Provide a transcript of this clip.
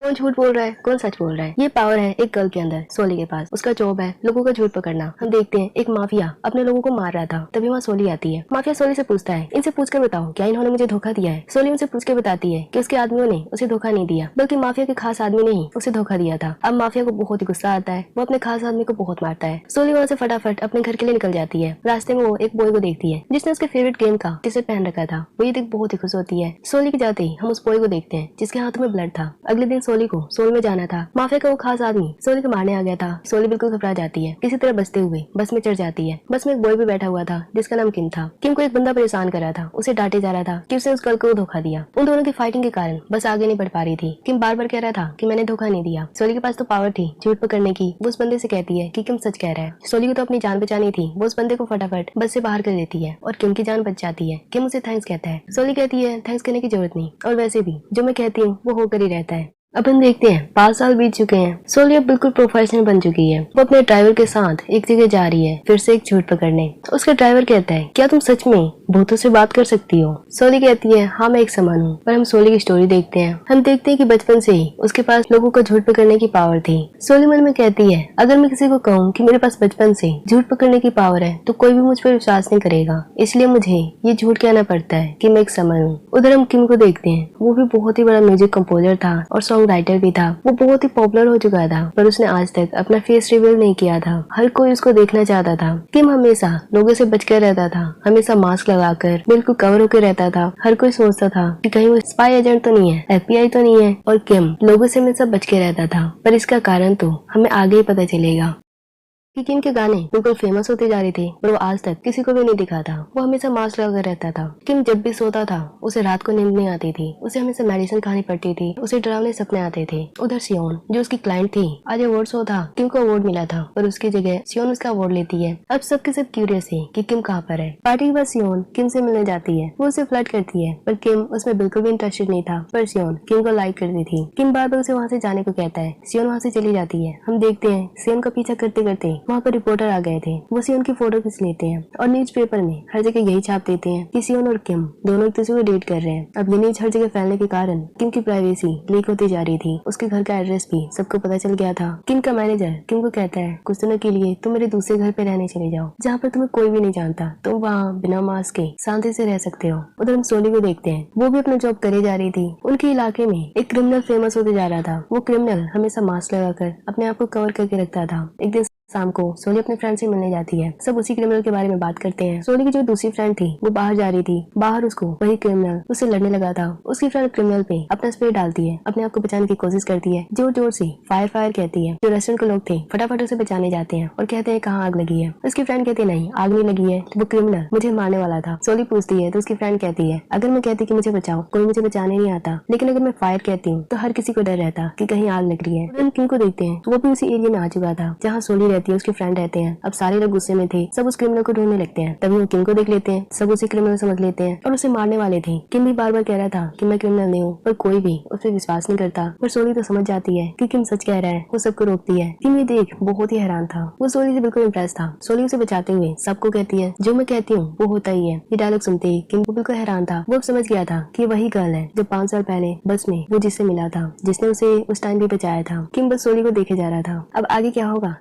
कौन झूठ बोल रहा है, कौन सच बोल रहा है। ये पावर है एक गर्ल के अंदर, सोली के पास। उसका जॉब है लोगों का झूठ पकड़ना। हम देखते हैं एक माफिया अपने लोगों को मार रहा था, तभी वहाँ सोली आती है। माफिया सोली से पूछता है, इनसे पूछकर बताओ क्या इन्होंने मुझे धोखा दिया है। सोली उनसे पूछ के बताती है कि उसके आदमियों ने उसे धोखा नहीं दिया, बल्कि माफिया के खास आदमी ने ही उसे धोखा दिया था। अब माफिया को बहुत ही गुस्सा आता है, वो अपने खास आदमी को बहुत मारता है। सोली वहाँ से फटाफट अपने घर के लिए निकल जाती है। रास्ते में वो एक बॉय को देखती है जिसने उसके फेवरेट गेम का टी शर्ट पहन रखा था। वो ये देख बहुत ही खुश होती है। सोली के जाते ही हम उस बॉय को देखते हैं जिसके हाथों में ब्लड था। अगले दिन सोली को सोल में जाना था। माफिया का वो खास आदमी सोली को मारने आ गया था। सोली बिल्कुल घबरा जाती है, किसी तरह बचते हुए बस में चढ़ जाती है। बस में एक बॉय भी बैठा हुआ था जिसका नाम किम था। किम को एक बंदा परेशान कर रहा था, उसे डांटे जा रहा था कि उसने उस गर्ल को धोखा दिया। उन दोनों की फाइटिंग के कारण बस आगे नहीं बढ़ पा रही थी। किम बार बार कह रहा था कि मैंने धोखा नहीं दिया। सोली के पास तो पावर थी झूठ पकड़ने की। वो उस बंदे से कहती है कि किम सच कह रहा है। सोली को तो अपनी जान बचानी थी, वो उस बंदे को फटाफट बस से बाहर कर देती है और किम की जान बच जाती है। किम उसे थैंक्स कहता है। सोली कहती है थैंक्स करने की जरूरत नहीं, और वैसे भी जो मैं कहती हूँ वो होकर ही रहता है। अब हम देखते हैं 5 साल बीत चुके हैं। सोली अब बिल्कुल प्रोफेशनल बन चुकी है। वो अपने ड्राइवर के साथ एक जगह जा रही है फिर से एक झूठ पकड़ने। उसका ड्राइवर कहता है क्या तुम सच में भूतों से बात कर सकती हो। सोली कहती है हाँ मैं एक समान हूँ। पर हम सोली की स्टोरी देखते हैं। हम देखते हैं कि बचपन से ही उसके पास लोगों को झूठ पकड़ने की पावर थी। सोली मन में कहती है अगर मैं किसी को कहूँ कि मेरे पास बचपन से झूठ पकड़ने की पावर है तो कोई भी मुझ पर विश्वास नहीं करेगा, इसलिए मुझे ये झूठ कहना पड़ता है कि मैं एक समान हूँ। उधर हम किम को देखते हैं। वो भी बहुत ही बड़ा म्यूजिक कंपोजर था और सॉन्ग राइटर भी था। वो बहुत ही पॉपुलर हो चुका था, पर उसने आज तक अपना फेस रिवील नहीं किया था। हर कोई उसको देखना चाहता था। किम हमेशा लोगों से बचकर रहता था, हमेशा मास्क लगाकर बिल्कुल कवर होकर रहता था। हर कोई सोचता था कि कहीं वो स्पाई एजेंट तो नहीं है, FBI तो नहीं है। और किम लोगों से हमेशा बच के रहता था, पर इसका कारण तो हमें आगे ही पता चलेगा। कि किम के गाने बिल्कुल फेमस होते जा रहे थे, पर वो आज तक किसी को भी नहीं दिखा था। वो हमेशा मास्क लगाकर रहता था। किम जब भी सोता था उसे रात को नींद नहीं आती थी, उसे हमेशा मेडिसिन खानी पड़ती थी, उसे डरावने सपने आते थे। उधर सियोन जो उसकी क्लाइंट थी, आज अवार्ड शो था, किम को अवार्ड मिला था, पर उसकी जगह सियोन उसका अवार्ड लेती है। अब सबके सब क्यूरियस है कि किम कहाँ पर है। पार्टी के बाद सियोन किम से मिलने जाती है। वो उसे फ्लर्ट करती है, पर किम उसमें बिल्कुल भी इंटरेस्टेड नहीं था। पर सियोन किम को लाइक करती थी। किम बार बार उसे वहाँ से जाने को कहता है। सियोन वहाँ से चली जाती है। हम देखते हैं सियोन का पीछा करते करते वहाँ पर रिपोर्टर आ गए थे। वो सियोन की फोटो खींच लेते हैं और न्यूज़पेपर में हर जगह यही छाप देते हैं कि सियोन और किम दोनों एक दूसरे को डेट कर रहे हैं। अब ये न्यूज हर जगह फैलने के कारण किम की प्राइवेसी लीक होती जा रही थी। उसके घर का एड्रेस भी सबको पता चल गया था। किम का मैनेजर किम को कहता है कुछ दिनों के लिए तुम मेरे दूसरे घर पे रहने चले जाओ, जहाँ पर तुम्हें कोई भी नहीं जानता। तुम वहाँ बिना मास्क के शांति से रह सकते हो। उधर हम सोली को देखते हैं। वो भी अपना जॉब करे जा रही थी। उनके इलाके में एक क्रिमिनल फेमस होते जा रहा था। वो क्रिमिनल हमेशा मास्क लगाकर अपने आप को कवर करके रखता था। एक दिन शाम को सोली अपने फ्रेंड से मिलने जाती है। सब उसी क्रिमिनल के बारे में बात करते हैं। सोली की जो दूसरी फ्रेंड थी वो बाहर जा रही थी। बाहर उसको वही क्रिमिनल उससे लड़ने लगा था। उसकी फ्रेंड क्रिमिनल पे अपना स्प्रे डालती है, अपने आप को बचाने की कोशिश करती है। जोर जोर से फायर फायर कहती है। जो रेस्टोरेंट के लोग थे फटाफट उसे बचाने जाते हैं और कहते हैं कहाँ आग लगी है। उसकी फ्रेंड कहती है नहीं आग नहीं लगी है, वो क्रिमिनल मुझे मारने वाला था। सोली पूछती है तो उसकी फ्रेंड कहती है अगर मैं कहती कि मुझे बचाओ कोई मुझे बचाने नहीं आता, लेकिन अगर मैं फायर कहती हूँ तो हर किसी को डर रहता कि कहीं आग लग रही है। हम किम को देखते हैं। वो भी उसी एरिया में आ चुका था जहाँ सोली रहती है, उसकी फ्रेंड रहते हैं। अब सारे लोग गुस्से में थे। सब उस क्रिमिनल को ढूंढने लगते हैं। तभी वो किम को देख लेते हैं। सब उसी क्रिमिनल समझ लेते हैं और उसे मारने वाले थे। किम भी बार बार कह रहा था कि मैं क्रिमिनल नहीं हूँ, पर कोई भी उस पर विश्वास नहीं करता। पर सोली तो समझ जाती है कि किम सच कह रहा है। वो सबको रोकती है। किम ये देख बहुत ही हैरान था। वो सोली से बिल्कुल इम्प्रेस था। सोली उसे बचाते हुए सबको कहती है जो मैं कहती हूँ वो होता ही है। ये डायलॉग सुनते ही किम को बिल्कुल हैरान था। वो समझ गया था कि वही गर्ल है जो 5 साल पहले बस में वो जिससे मिला था, जिसने उसे उस टाइम भी बचाया था। किम बस सोली को देखे जा रहा था। अब आगे क्या होगा